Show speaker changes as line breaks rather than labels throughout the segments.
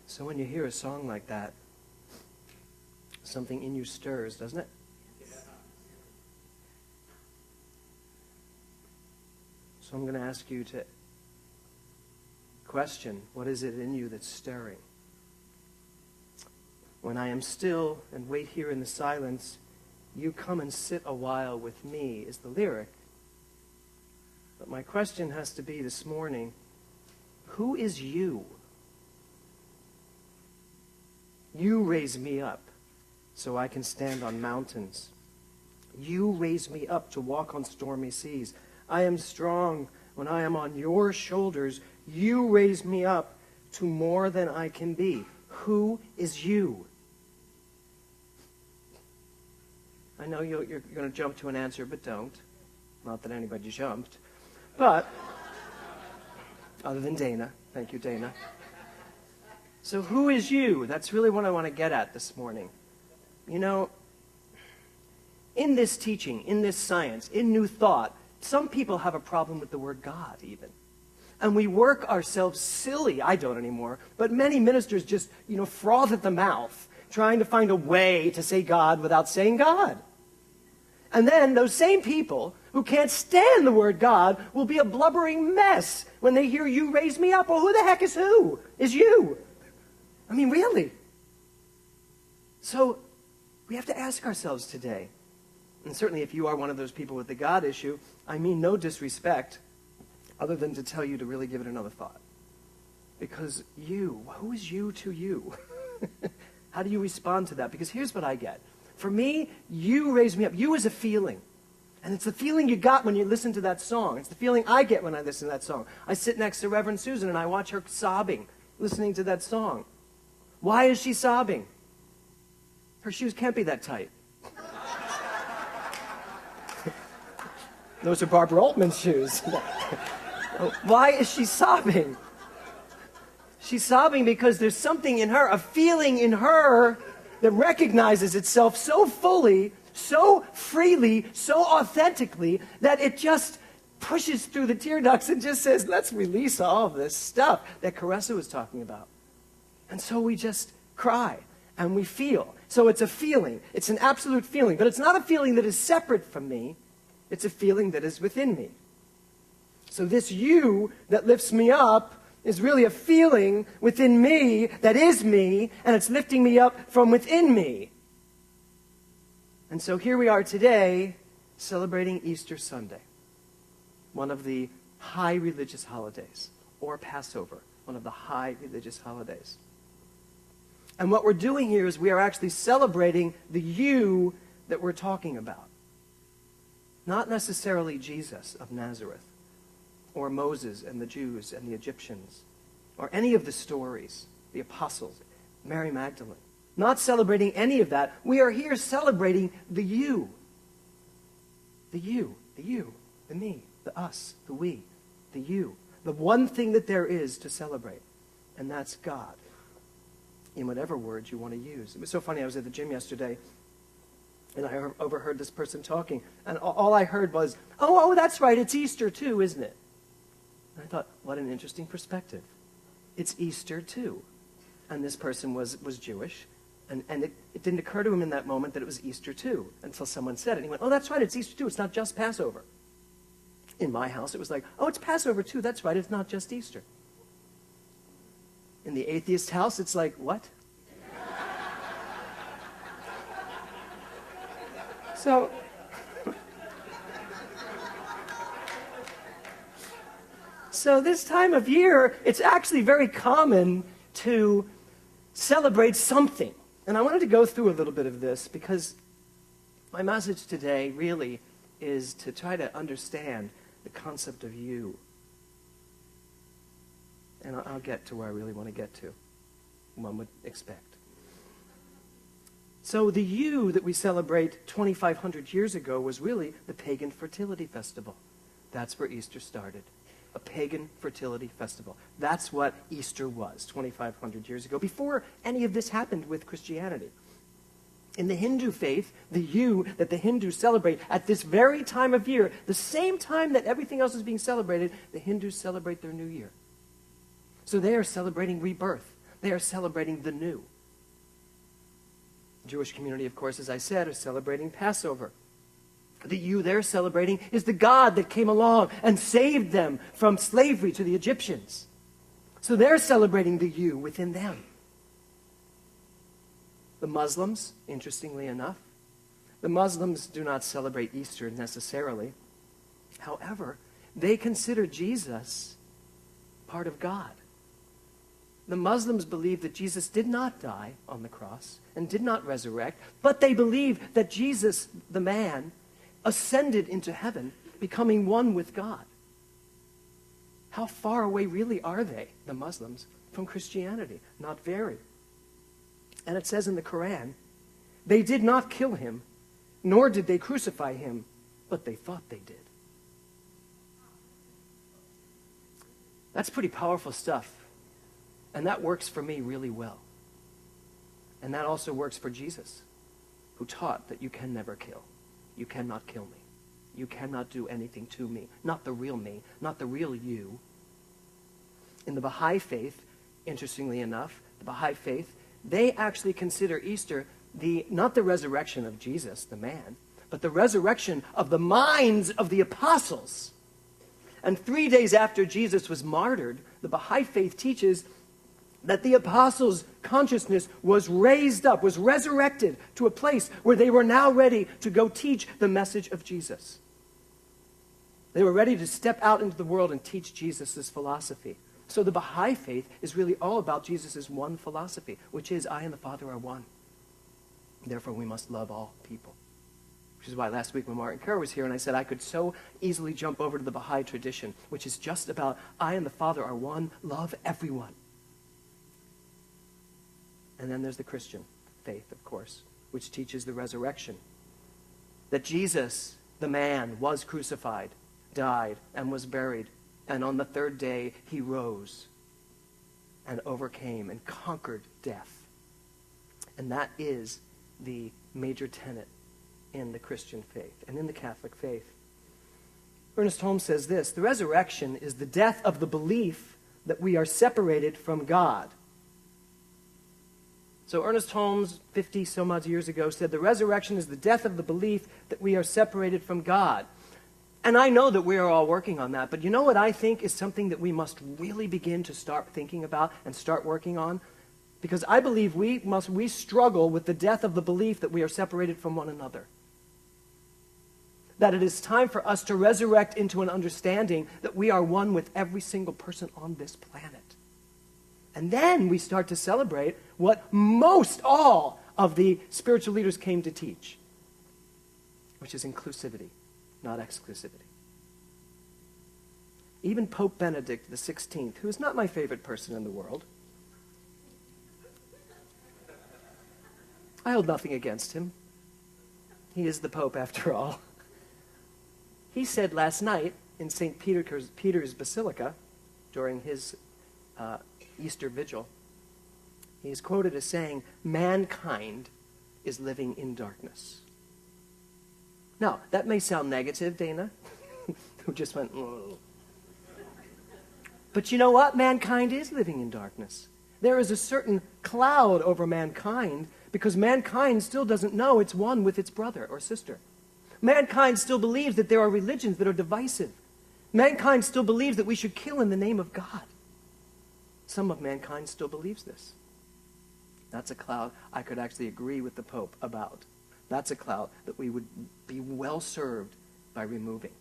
So when you hear a song like that, something in you stirs, doesn't it? So I'm going to ask you to question, what is it in you that's stirring? When I am still and wait here in the silence, you come and sit a while with me, is the lyric. But my question has to be this morning, who is you? You raise me up so I can stand on mountains. You raise me up to walk on stormy seas. I am strong when I am on your shoulders. You raise me up to more than I can be. Who is you? I know you're going to jump to an answer, but don't. Not that anybody jumped. But, other than Dana. Thank you, Dana. So who is you? That's really what I want to get at this morning. You know, in this teaching, in this science, in New Thought, some people have a problem with the word God even. And we work ourselves silly. I don't anymore. But many ministers just, froth at the mouth, trying to find a way to say God without saying God. And then those same people who can't stand the word God will be a blubbering mess when they hear you raise me up. Well, who the heck is who? Is you? I mean, really? So we have to ask ourselves today, and certainly if you are one of those people with the God issue, I mean no disrespect, other than to tell you to really give it another thought. Because you, who is you to you? How do you respond to that? Because here's what I get. For me, you raise me up. You is a feeling. And it's the feeling you got when you listen to that song. It's the feeling I get when I listen to that song. I sit next to Reverend Susan and I watch her sobbing, listening to that song. Why is she sobbing? Her shoes can't be that tight. Those are Barbara Altman's shoes. Why is she sobbing? She's sobbing because there's something in her, a feeling in her that recognizes itself so fully, so freely, so authentically, that it just pushes through the tear ducts and just says, let's release all of this stuff that Caressa was talking about. And so we just cry and we feel. So it's a feeling. It's an absolute feeling. But it's not a feeling that is separate from me. It's a feeling that is within me. So this you that lifts me up is really a feeling within me that is me, and it's lifting me up from within me. And so here we are today celebrating Easter Sunday, one of the high religious holidays, or Passover, one of the high religious holidays. And what we're doing here is we are actually celebrating the you that we're talking about. Not necessarily Jesus of Nazareth, or Moses and the Jews and the Egyptians, or any of the stories, the apostles, Mary Magdalene. Not celebrating any of that. We are here celebrating the you. The you, the me, the us, the we, the you. The one thing that there is to celebrate, and that's God, in whatever words you want to use. It was so funny, I was at the gym yesterday, and I overheard this person talking, and all I heard was, oh, that's right, it's Easter too, isn't it? And I thought, what an interesting perspective. It's Easter too. And this person was Jewish, and it didn't occur to him in that moment that it was Easter too, until someone said it. And he went, oh, that's right, it's Easter too, it's not just Passover. In my house, it was like, oh, it's Passover too, that's right, it's not just Easter. In the atheist house, it's like, what? So this time of year, it's actually very common to celebrate something. And I wanted to go through a little bit of this because my message today really is to try to understand the concept of you. And I'll get to where I really want to get to, one would expect. So the you that we celebrate 2,500 years ago was really the pagan fertility festival. That's where Easter started. A pagan fertility festival. That's what Easter was 2,500 years ago, before any of this happened with Christianity. In the Hindu faith, the you that the Hindus celebrate at this very time of year, the same time that everything else is being celebrated, the Hindus celebrate their new year. So they are celebrating rebirth. They are celebrating the new. The Jewish community, of course, as I said, is celebrating Passover. The you they're celebrating is the God that came along and saved them from slavery to the Egyptians. So they're celebrating the you within them. The Muslims, interestingly enough, the Muslims do not celebrate Easter necessarily. However, they consider Jesus part of God. The Muslims believe that Jesus did not die on the cross and did not resurrect, but they believe that Jesus, the man, ascended into heaven, becoming one with God. How far away really are they, the Muslims, from Christianity? Not very. And it says in the Quran, they did not kill him, nor did they crucify him, but they thought they did. That's pretty powerful stuff. And that works for me really well. And that also works for Jesus, who taught that you can never kill. You cannot kill me. You cannot do anything to me. Not the real me, not the real you. In the Baha'i faith, interestingly enough, the Baha'i faith, they actually consider Easter not the resurrection of Jesus, the man, but the resurrection of the minds of the apostles. And 3 days after Jesus was martyred, the Baha'i faith teaches that the apostles' consciousness was raised up, was resurrected to a place where they were now ready to go teach the message of Jesus. They were ready to step out into the world and teach Jesus' philosophy. So the Baha'i faith is really all about Jesus' one philosophy, which is, I and the Father are one. Therefore, we must love all people. Which is why last week when Martin Kerr was here and I said I could so easily jump over to the Baha'i tradition, which is just about, I and the Father are one, love everyone. And then there's the Christian faith, of course, which teaches the resurrection. That Jesus, the man, was crucified, died, and was buried. And on the third day, he rose and overcame and conquered death. And that is the major tenet in the Christian faith and in the Catholic faith. Ernest Holmes says this, the resurrection is the death of the belief that we are separated from God. So Ernest Holmes, 50 some odd years ago, said the resurrection is the death of the belief that we are separated from God. And I know that we are all working on that, but you know what I think is something that we must really begin to start thinking about and start working on? Because I believe we struggle with the death of the belief that we are separated from one another. That it is time for us to resurrect into an understanding that we are one with every single person on this planet. And then we start to celebrate what most all of the spiritual leaders came to teach, which is inclusivity, not exclusivity. Even Pope Benedict XVI, who is not my favorite person in the world, I hold nothing against him. He is the Pope after all. He said last night in St. Peter's Basilica during his Easter vigil, he is quoted as saying, mankind is living in darkness. Now, that may sound negative, Dana, who just went, oh. But you know what? Mankind is living in darkness. There is a certain cloud over mankind because mankind still doesn't know it's one with its brother or sister. Mankind still believes that there are religions that are divisive. Mankind still believes that we should kill in the name of God. Some of mankind still believes this. That's a cloud I could actually agree with the Pope about. That's a cloud that we would be well served by removing.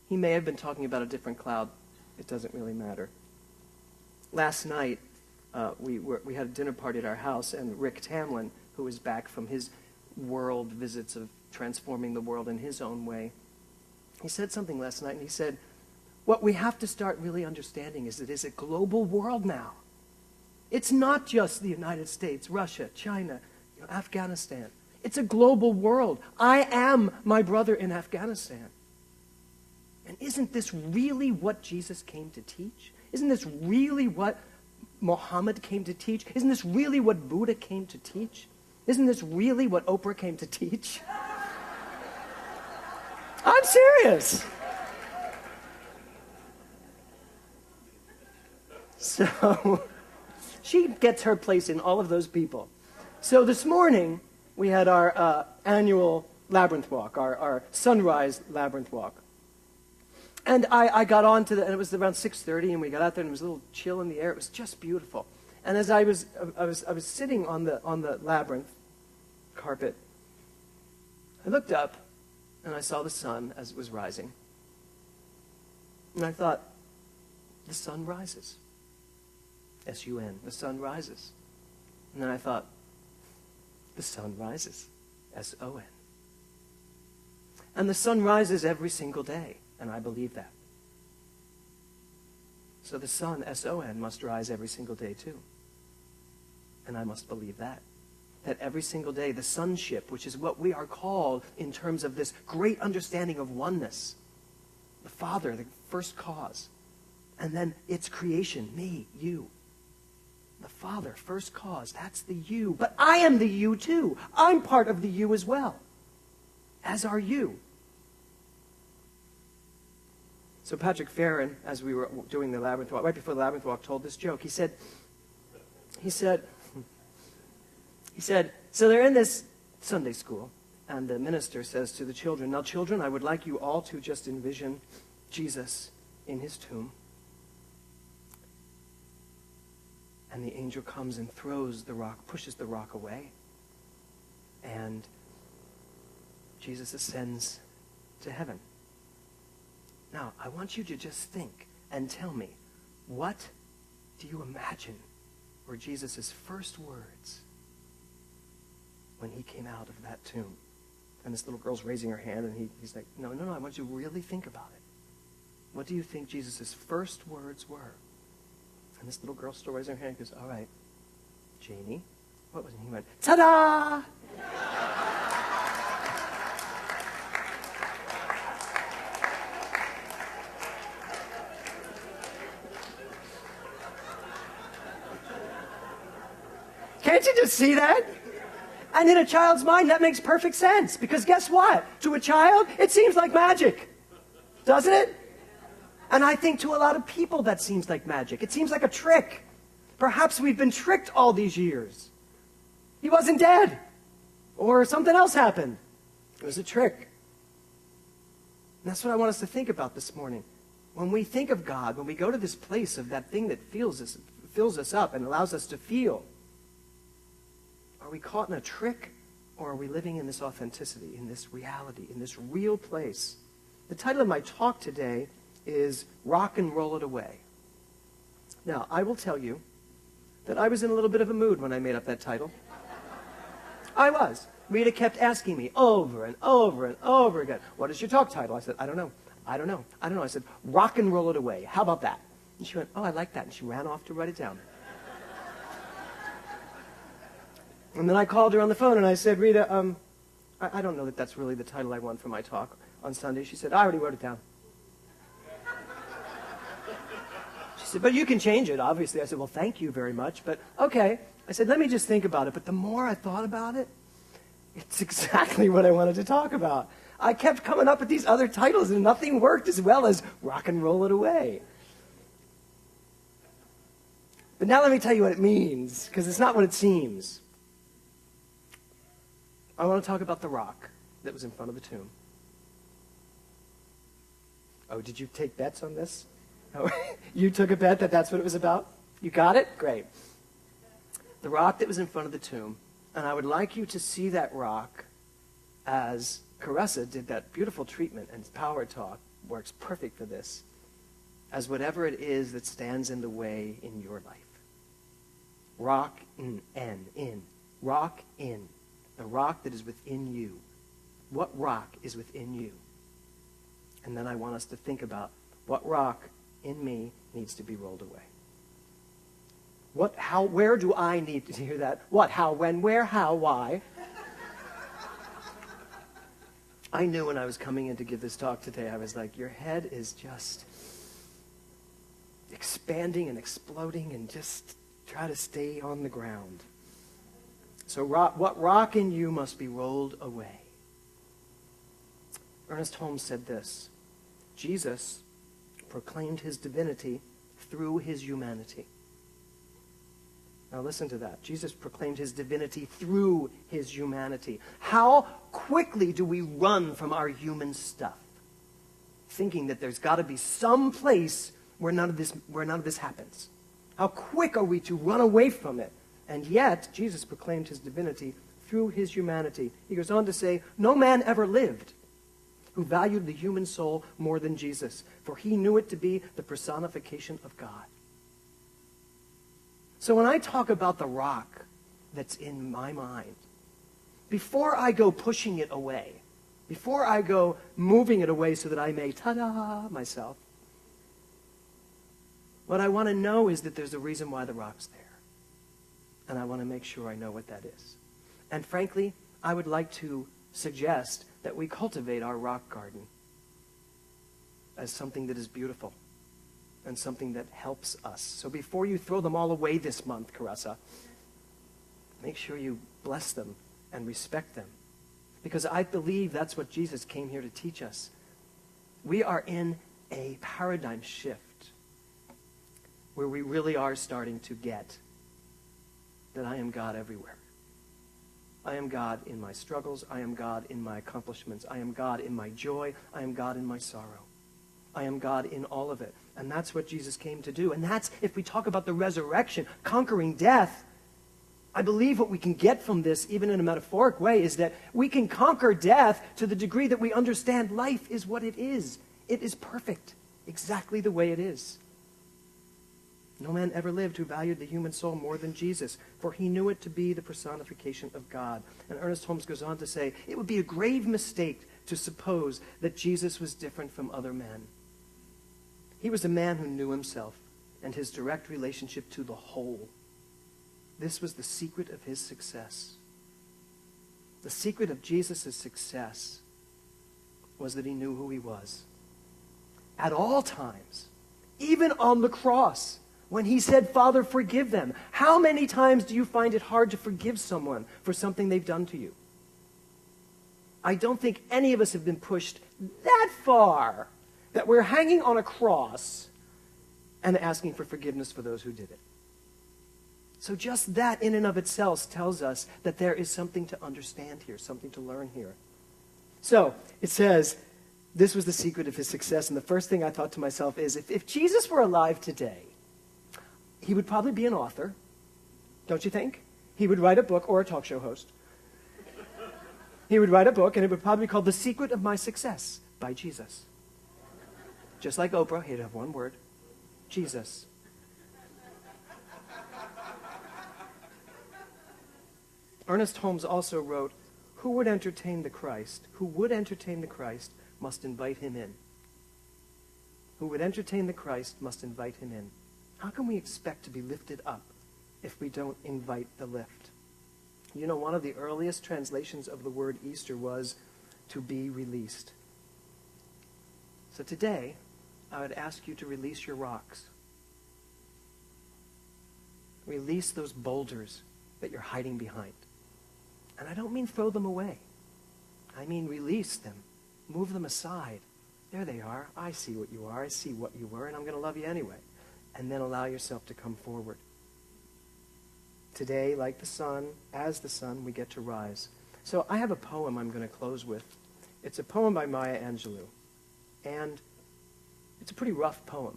He may have been talking about a different cloud. It doesn't really matter. Last night, we had a dinner party at our house, and Rick Tamlin, who is back from his world visits of transforming the world in his own way, he said something last night, and he said, what we have to start really understanding is it is a global world now. It's not just the United States, Russia, China, Afghanistan. It's a global world. I am my brother in Afghanistan. And isn't this really what Jesus came to teach? Isn't this really what Muhammad came to teach? Isn't this really what Buddha came to teach? Isn't this really what Oprah came to teach? I'm serious. She gets her place in all of those people. So this morning, we had our annual labyrinth walk, our sunrise labyrinth walk. And I got on to and it was around 6:30, and we got out there, and it was a little chill in the air. It was just beautiful. And as I was sitting on the labyrinth carpet, I looked up, and I saw the sun as it was rising. And I thought, the sun rises. S-U-N, the sun rises. And then I thought, the sun rises. S-O-N. And the sun rises every single day, and I believe that. So the sun, S-O-N, must rise every single day too. And I must believe that. That every single day, the sonship, which is what we are called in terms of this great understanding of oneness, the Father, the first cause, and then its creation, me, you. The Father, first cause, that's the you. But I am the you too. I'm part of the you as well, as are you. So Patrick Farron, as we were doing the labyrinth walk, right before the labyrinth walk, told this joke. He said, so they're in this Sunday school, and the minister says to the children, now children, I would like you all to just envision Jesus in his tomb. And the angel comes and throws the rock, pushes the rock away. And Jesus ascends to heaven. Now, I want you to just think and tell me, what do you imagine were Jesus' first words when he came out of that tomb? And this little girl's raising her hand, and he's like, no, I want you to really think about it. What do you think Jesus' first words were? And this little girl still raising her hand and goes, all right, Janie, what was it? He went, ta-da! Can't you just see that? And in a child's mind, that makes perfect sense. Because guess what? To a child, it seems like magic. Doesn't it? And I think to a lot of people that seems like magic. It seems like a trick. Perhaps we've been tricked all these years. He wasn't dead. Or something else happened. It was a trick. And that's what I want us to think about this morning. When we think of God, when we go to this place of that thing that fills us up and allows us to feel, are we caught in a trick, or are we living in this authenticity, in this reality, in this real place? The title of my talk today is Rock and Roll It Away. Now, I will tell you that I was in a little bit of a mood when I made up that title. I was. Rita kept asking me over and over and over again, what is your talk title? I said, I don't know. I said, Rock and Roll It Away. How about that? And she went, oh, I like that. And she ran off to write it down. And then I called her on the phone and I said, Rita, I don't know that that's really the title I want for my talk on Sunday. She said, I already wrote it down. She said, but you can change it, obviously. I said, well, thank you very much, but okay. I said, let me just think about it. But the more I thought about it, it's exactly what I wanted to talk about. I kept coming up with these other titles, and nothing worked as well as Rock and Roll It Away. But now let me tell you what it means, because it's not what it seems. I want to talk about the rock that was in front of the tomb. Oh, did you take bets on this? Oh, you took a bet that that's what it was about? You got it? Great. The rock that was in front of the tomb. And I would like you to see that rock as Caressa did that beautiful treatment, and Power Talk works perfect for this, as whatever it is that stands in the way in your life. Rock in. Rock in. The rock that is within you. What rock is within you? And then I want us to think about what rock in me needs to be rolled away. What, how, where do I need to hear that? What, how, when, where, how, why? I knew when I was coming in to give this talk today, I was like, your head is just expanding and exploding, and just try to stay on the ground. So what rock in you must be rolled away? Ernest Holmes said this: Jesus proclaimed his divinity through his humanity. Now listen to that. Jesus proclaimed his divinity through his humanity. How quickly do we run from our human stuff, thinking that there's got to be some place where none of this happens? How quick are we to run away from it? And yet, Jesus proclaimed his divinity through his humanity. He goes on to say, no man ever lived who valued the human soul more than Jesus, for he knew it to be the personification of God. So when I talk about the rock that's in my mind, before I go pushing it away, before I go moving it away so that I may ta-da myself, what I want to know is that there's a reason why the rock's there. And I want to make sure I know what that is. And frankly, I would like to suggest that we cultivate our rock garden as something that is beautiful and something that helps us. So before you throw them all away this month, Caressa, make sure you bless them and respect them. Because I believe that's what Jesus came here to teach us. We are in a paradigm shift where we really are starting to get that I am God everywhere. I am God in my struggles. I am God in my accomplishments. I am God in my joy. I am God in my sorrow. I am God in all of it. And that's what Jesus came to do. And that's, if we talk about the resurrection, conquering death, I believe what we can get from this, even in a metaphoric way, is that we can conquer death to the degree that we understand life is what it is. It is perfect, exactly the way it is. No man ever lived who valued the human soul more than Jesus, for he knew it to be the personification of God. And Ernest Holmes goes on to say, it would be a grave mistake to suppose that Jesus was different from other men. He was a man who knew himself and his direct relationship to the whole. This was the secret of his success. The secret of Jesus' success was that he knew who he was. At all times, even on the cross, when he said, Father, forgive them, how many times do you find it hard to forgive someone for something they've done to you? I don't think any of us have been pushed that far that we're hanging on a cross and asking for forgiveness for those who did it. So just that in and of itself tells us that there is something to understand here, something to learn here. So it says, this was the secret of his success. And the first thing I thought to myself is, if Jesus were alive today, he would probably be an author, don't you think? He would write a book, or a talk show host. He would write a book, and it would probably be called The Secret of My Success by Jesus. Just like Oprah, he'd have one word, Jesus. Ernest Holmes also wrote, who would entertain the Christ must invite him in. Who would entertain the Christ must invite him in. How can we expect to be lifted up if we don't invite the lift? You know, one of the earliest translations of the word Easter was to be released. So today, I would ask you to release your rocks. Release those boulders that you're hiding behind. And I don't mean throw them away. I mean release them. Move them aside. There they are. I see what you are. I see what you were, and I'm going to love you anyway. And then allow yourself to come forward. Today, like the sun, as the sun, we get to rise. So I have a poem I'm going to close with. It's a poem by Maya Angelou. And it's a pretty rough poem.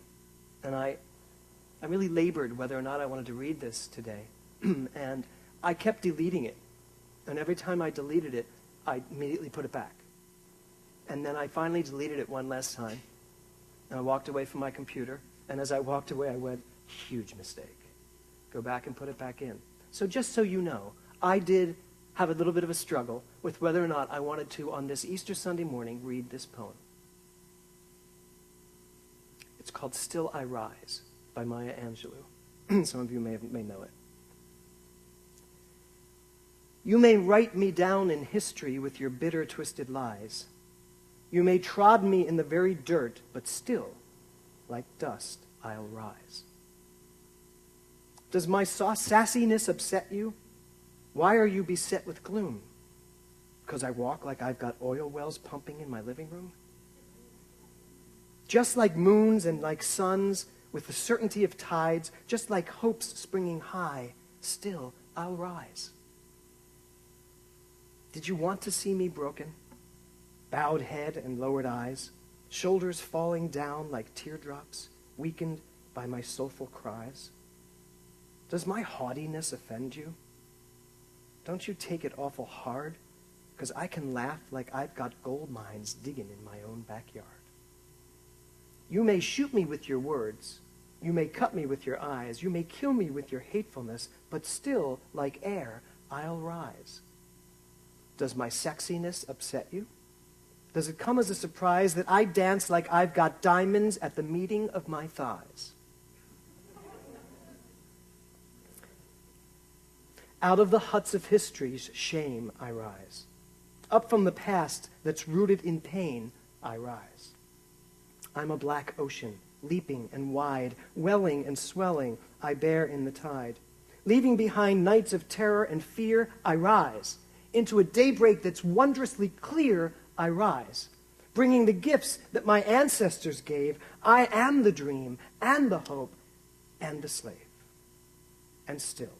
And I really labored whether or not I wanted to read this today. And I kept deleting it. And every time I deleted it, I immediately put it back. And then I finally deleted it one last time. And I walked away from my computer. And as I walked away, I went, huge mistake. Go back and put it back in. So just so you know, I did have a little bit of a struggle with whether or not I wanted to, on this Easter Sunday morning, read this poem. It's called Still I Rise by Maya Angelou. Some of you may know it. You may write me down in history with your bitter, twisted lies. You may trod me in the very dirt, but still, like dust, I'll rise. Does my sassiness upset you? Why are you beset with gloom? Because I walk like I've got oil wells pumping in my living room? Just like moons and like suns, with the certainty of tides, just like hopes springing high, still I'll rise. Did you want to see me broken? Bowed head and lowered eyes, shoulders falling down like teardrops, weakened by my soulful cries? Does my haughtiness offend you? Don't you take it awful hard? 'Cause I can laugh like I've got gold mines digging in my own backyard. You may shoot me with your words. You may cut me with your eyes. You may kill me with your hatefulness, but still, like air, I'll rise. Does my sexiness upset you? Does it come as a surprise that I dance like I've got diamonds at the meeting of my thighs? Out of the huts of history's shame I rise. Up from the past that's rooted in pain I rise. I'm a black ocean, leaping and wide, welling and swelling, I bear in the tide. Leaving behind nights of terror and fear, I rise. Into a daybreak that's wondrously clear, I rise. Bringing the gifts that my ancestors gave, I am the dream and the hope and the slave. And still,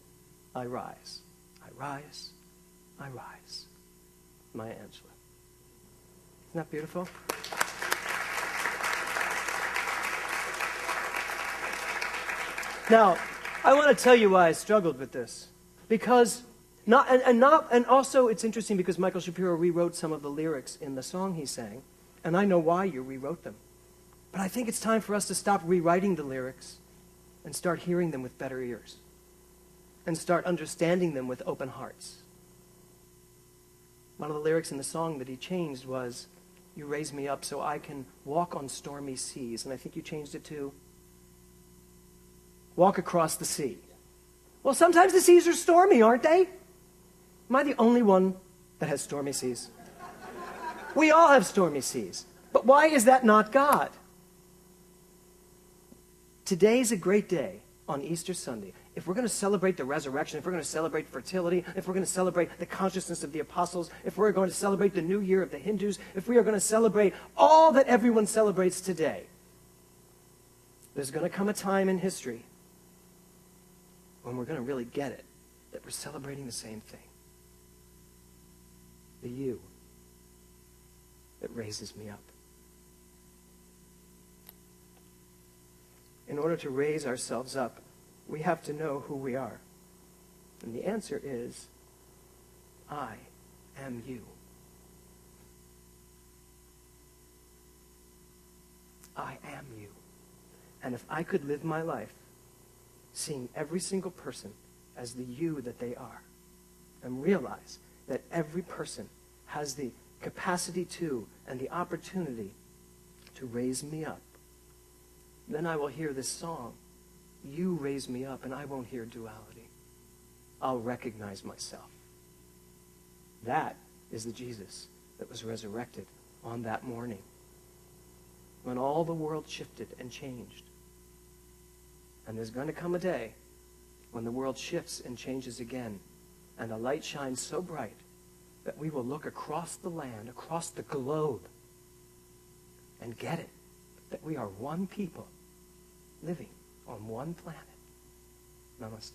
I rise. I rise. I rise. Maya Angelou. Isn't that beautiful? Now, I want to tell you why I struggled with this. Because, and also it's interesting because Michael Shapiro rewrote some of the lyrics in the song he sang, and I know why you rewrote them. But I think it's time for us to stop rewriting the lyrics and start hearing them with better ears. And start understanding them with open hearts. One of the lyrics in the song that he changed was, you raise me up so I can walk on stormy seas. And I think you changed it to, walk across the sea. Well, sometimes the seas are stormy, aren't they? Am I the only one that has stormy seas? We all have stormy seas. But why is that not God? Today's a great day on Easter Sunday. If we're going to celebrate the resurrection, if we're going to celebrate fertility, if we're going to celebrate the consciousness of the apostles, if we're going to celebrate the new year of the Hindus, if we are going to celebrate all that everyone celebrates today, there's going to come a time in history when we're going to really get it, that we're celebrating the same thing. The you that raises me up. In order to raise ourselves up, we have to know who we are. And the answer is, I am you. I am you. And if I could live my life seeing every single person as the you that they are, and realize that every person has the capacity to and the opportunity to raise me up, then I will hear this song, you raise me up, and I won't hear duality. I'll recognize myself. That is the Jesus that was resurrected on that morning when all the world shifted and changed. And there's going to come a day when the world shifts and changes again, and the light shines so bright that we will look across the land, across the globe, and get it, that we are one people living on one planet. Namaste.